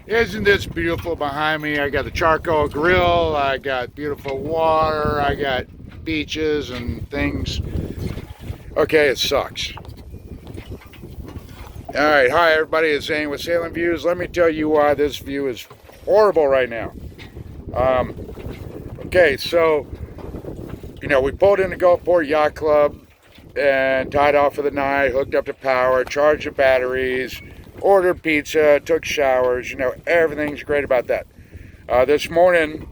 Isn't this beautiful behind me? I got the charcoal grill, I got beautiful water, I got beaches and things. Okay, it sucks. Alright, hi everybody, it's Zane with Sailing Views. Let me tell you why this view is horrible right now. Um, okay, so, we pulled in the Gulfport Yacht Club and tied off for the night, hooked up to power, charged the batteries, ordered pizza, took showers, everything's great about that. This morning,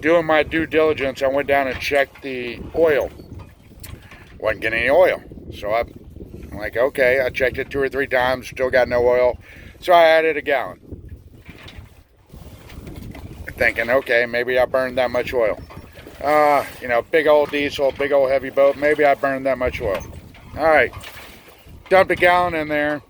doing my due diligence, I went down and checked the oil. Wasn't getting any oil. So I'm like, okay, I checked it 2 or 3 times, still got no oil. So I added a gallon. Thinking, okay, maybe I burned that much oil. Big old diesel, big old heavy boat, maybe I burned that much oil. All right, dumped a gallon in there.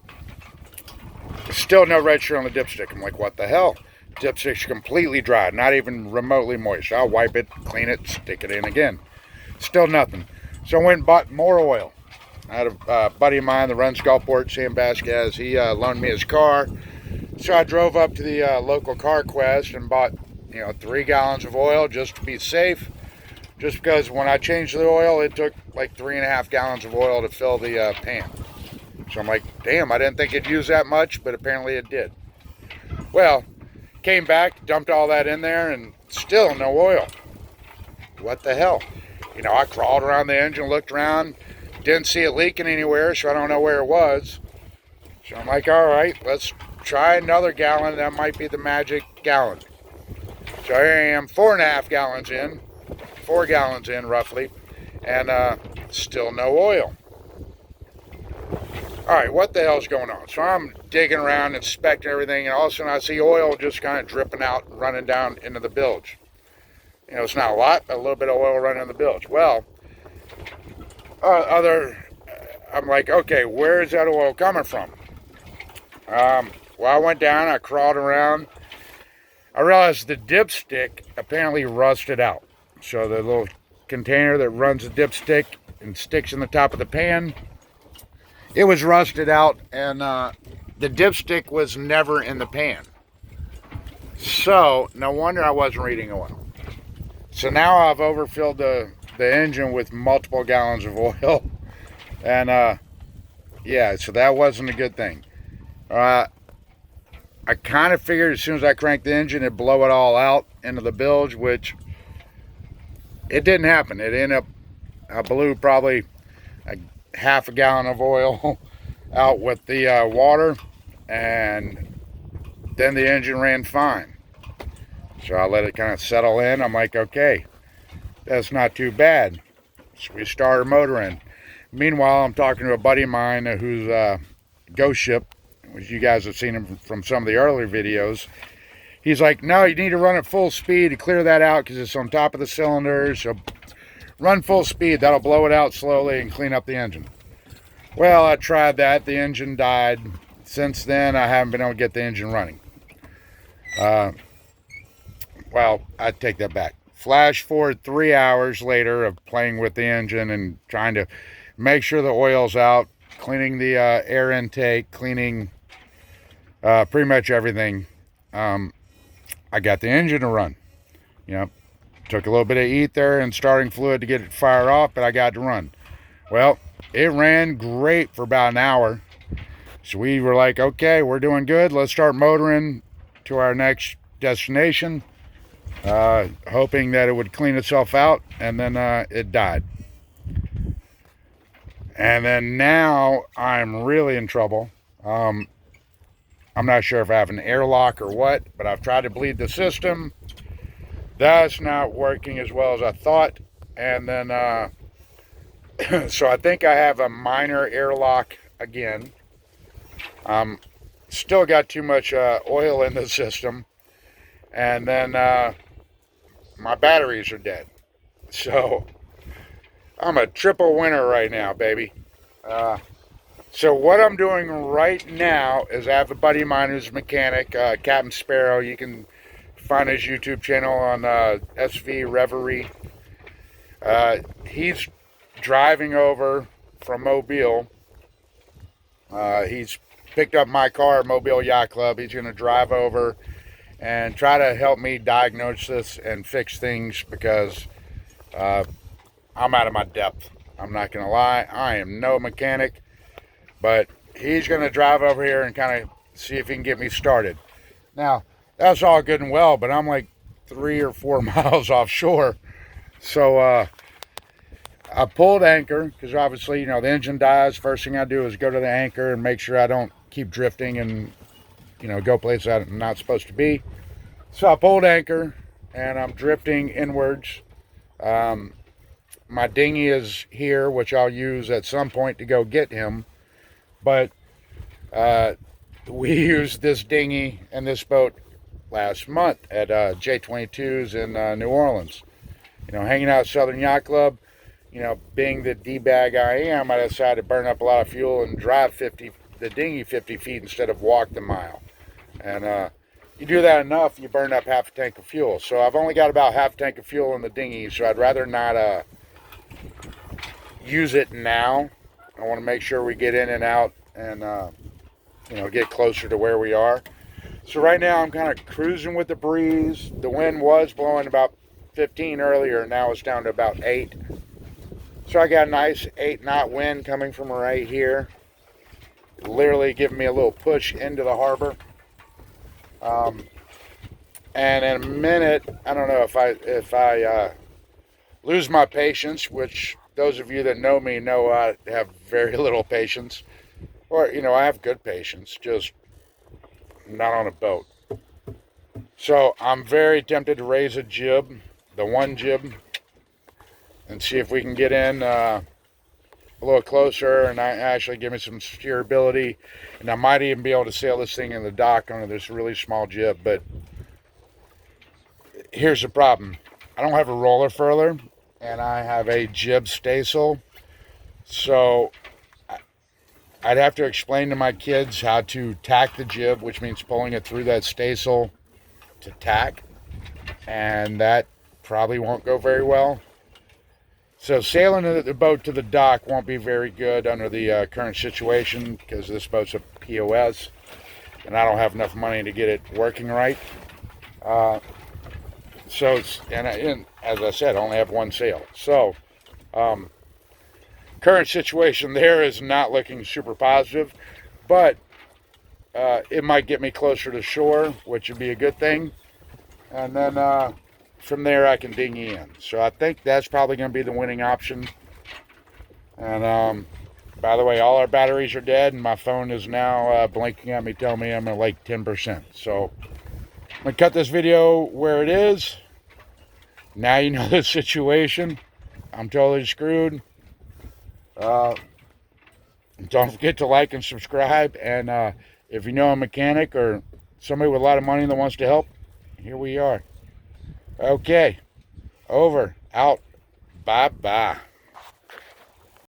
Still no register on the dipstick. I'm like, what the hell? Dipstick's completely dry, not even remotely moist. I'll wipe it, clean it, stick it in again. Still nothing. So I went and bought more oil. I had a buddy of mine that runs Gulfport, Sam Vasquez. He loaned me his car. So I drove up to the local Car Quest and bought, 3 gallons of oil just to be safe. Just because when I changed the oil, it took like 3.5 gallons of oil to fill the pan. So I'm like, damn, I didn't think it'd use that much, but apparently it did. Well, came back, dumped all that in there, and still no oil. What the hell? I crawled around the engine, looked around, didn't see it leaking anywhere, so I don't know where it was. So I'm like, all right, let's try another gallon. That might be the magic gallon. So here I am, 4.5 gallons in, 4 gallons in roughly, and still no oil. All right, what the hell's going on? So I'm digging around, inspecting everything, and all of a sudden I see oil just kind of dripping out, running down into the bilge. It's not a lot, but a little bit of oil running in the bilge. Well, I'm like, okay, where is that oil coming from? Well, I went down, I crawled around. I realized the dipstick apparently rusted out. So the little container that runs the dipstick and sticks in the top of the pan, it was rusted out, and the dipstick was never in the pan. So no wonder I wasn't reading oil. So now I've overfilled the engine with multiple gallons of oil, and yeah, so that wasn't a good thing. I kind of figured as soon as I cranked the engine, it'd blow it all out into the bilge, which it didn't happen. It ended up, I blew probably a half a gallon of oil out with the water, and then the engine ran fine. So I let it kind of settle in. I'm like, okay, that's not too bad. So we started motoring. Meanwhile, I'm talking to a buddy of mine who's ghost ship, which you guys have seen him from some of the earlier videos. He's like, no, you need to run at full speed to clear that out because it's on top of the cylinders. So run full speed. That'll blow it out slowly and clean up the engine. Well, I tried that. The engine died. Since then, I haven't been able to get the engine running. Well, I take that back. Flash forward 3 hours later of playing with the engine and trying to make sure the oil's out, cleaning the air intake, cleaning pretty much everything. I got the engine to run. Took a little bit of ether and starting fluid to get it fired off, but I got to run. Well, it ran great for about an hour. So we were like, okay, we're doing good. Let's start motoring to our next destination. Hoping that it would clean itself out, and then it died. And then now I'm really in trouble. I'm not sure if I have an airlock or what, but I've tried to bleed the system. That's not working as well as I thought. And then, so I think I have a minor airlock again. Still got too much oil in the system. And then my batteries are dead. So I'm a triple winner right now, baby. So what I'm doing right now is I have a buddy of mine who's a mechanic, Captain Sparrow. You can find his YouTube channel on SV Reverie. He's driving over from Mobile. He's picked up my car at Mobile Yacht Club. He's going to drive over and try to help me diagnose this and fix things because I'm out of my depth. I'm not going to lie. I am no mechanic, but he's going to drive over here and kind of see if he can get me started. Now, that's all good and well, but I'm like 3 or 4 miles offshore. So I pulled anchor because obviously, you know, the engine dies. First thing I do is go to the anchor and make sure I don't keep drifting and, you know, go places I'm not supposed to be. So I pulled anchor and I'm drifting inwards. My dinghy is here, which I'll use at some point to go get him. But we used this dinghy and this boat last month at J22's in New Orleans. You know, hanging out at Southern Yacht Club. You know, being the D-bag I am, I decided to burn up a lot of fuel and drive the dinghy 50 feet instead of walk the mile. And you do that enough, you burn up half a tank of fuel. So I've only got about half a tank of fuel in the dinghy, so I'd rather not use it now. I want to make sure we get in and out and, you know, get closer to where we are. So right now I'm kind of cruising with the breeze. The wind was blowing about 15 earlier, now it's down to about 8. So I got a nice 8-knot wind coming from right here, literally giving me a little push into the harbor. And in a minute, I don't know if I lose my patience, which those of you that know me know I have very little patience, or, you know, I have good patience, just not on a boat. So I'm very tempted to raise a jib, the one jib, and see if we can get in a little closer and actually give me some steerability. And I might even be able to sail this thing in the dock under this really small jib. But here's the problem. I don't have a roller furler, and I have a jib staysail. So I'd have to explain to my kids how to tack the jib, which means pulling it through that staysail to tack. And that probably won't go very well. So sailing the boat to the dock won't be very good under the current situation because this boat's a POS and I don't have enough money to get it working right. So it's, and as I said, I only have one sail. So current situation there is not looking super positive, but it might get me closer to shore, which would be a good thing. And then from there I can dinghy in. So I think that's probably going to be the winning option. And by the way, all our batteries are dead, and my phone is now blinking at me, telling me I'm at like 10%. So I'm going to cut this video where it is. Now you know the situation. I'm totally screwed. Don't forget to like and subscribe. And if you know a mechanic or somebody with a lot of money that wants to help, here we are. Okay, over, out, bye-bye.